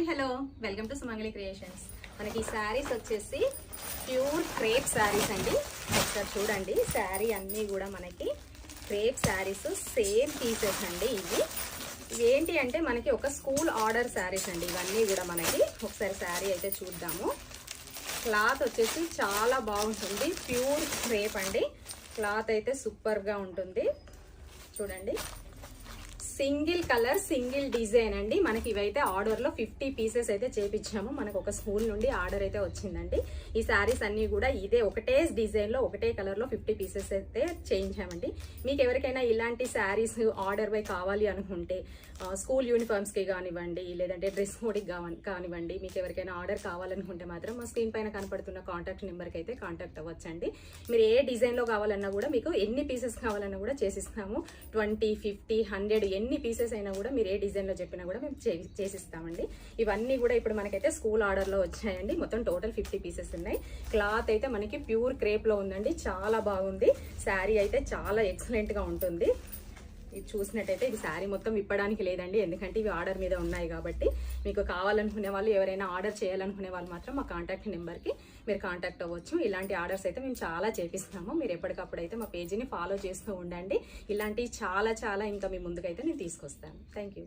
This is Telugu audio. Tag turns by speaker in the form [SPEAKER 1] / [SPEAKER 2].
[SPEAKER 1] Hello welcome to Sumangali creations. మనకి ఈ శారీస్ వచ్చేసి ప్యూర్ క్రేప్ శారీస్ అండి. ఒకసారి చూడండి, శారీ అన్నీ కూడా మనకి క్రేప్ శారీస్, సేమ్ పీసెస్ అండి. ఇవేంటి అంటే మనకి ఒక స్కూల్ ఆర్డర్ శారీస్ అండి. ఇవన్నీ కూడా మనకి ఒకసారి శారీ అయితే చూద్దాము. క్లాత్ వచ్చేసి చాలా బాగుంటుంది, ప్యూర్ క్రేప్ అండి. క్లాత్ అయితే సూపర్గా ఉంటుంది. చూడండి, సింగిల్ కలర్ సింగిల్ డిజైన్ అండి. మనకి ఇవైతే ఆర్డర్లో 50 పీసెస్ అయితే చేపించాము. మనకు ఒక స్కూల్ నుండి ఆర్డర్ అయితే వచ్చిందండి. ఈ శారీస్ అన్ని కూడా ఇదే ఒకటే డిజైన్లో ఒకటే కలర్లో 50 పీసెస్ అయితే చేయించామండి. మీకు ఎవరికైనా ఇలాంటి శారీస్ ఆర్డర్ బై కావాలి అనుకుంటే స్కూల్ యూనిఫామ్స్కి కానివ్వండి, లేదంటే డ్రెస్ కోడ్కి కానివ్వండి, మీకు ఎవరికైనా ఆర్డర్ కావాలనుకుంటే మాత్రం మా స్క్రీన్ పైన కనపడుతున్న కాంటాక్ట్ నెంబర్కి అయితే కాంటాక్ట్ అవ్వచ్చండి. మీరు ఏ డిజైన్లో కావాలన్నా కూడా, మీకు ఎన్ని పీసెస్ కావాలన్నా కూడా చేసిస్తాము. 20, 50, 100 ఎన్ని పీసెస్ అయినా కూడా మీరు ఏ డిజైన్లో చెప్పినా కూడా మేము చేసిస్తామండి. ఇవన్నీ కూడా ఇప్పుడు మనకైతే స్కూల్ ఆర్డర్లో వచ్చాయండి. మొత్తం టోటల్ 50 పీసెస్ ఉన్నాయి. క్లాత్ అయితే మనకి ప్యూర్ క్రేప్లో ఉందండి. చాలా బాగుంది. శారీ అయితే చాలా ఎక్సలెంట్గా ఉంటుంది. ఇది చూసినట్టయితే ఇది శారీ మొత్తం విప్పడానికి లేదండి, ఎందుకంటే ఇవి ఆర్డర్ మీద ఉన్నాయి కాబట్టి. మీకు కావాలనుకునే వాళ్ళు, ఎవరైనా ఆర్డర్ చేయాలనుకునే వాళ్ళు మాత్రం మా కాంటాక్ట్ నెంబర్కి మీరు కాంటాక్ట్ అవ్వచ్చు. ఇలాంటి ఆర్డర్స్ అయితే మేము చాలా చేపిస్తాము. మీరు ఎప్పటికప్పుడు అయితే మా పేజీని ఫాలో చేస్తూ ఉండండి. ఇలాంటివి చాలా ఇంకా మీ ముందుకైతే నేను తీసుకొస్తాను. Thank you.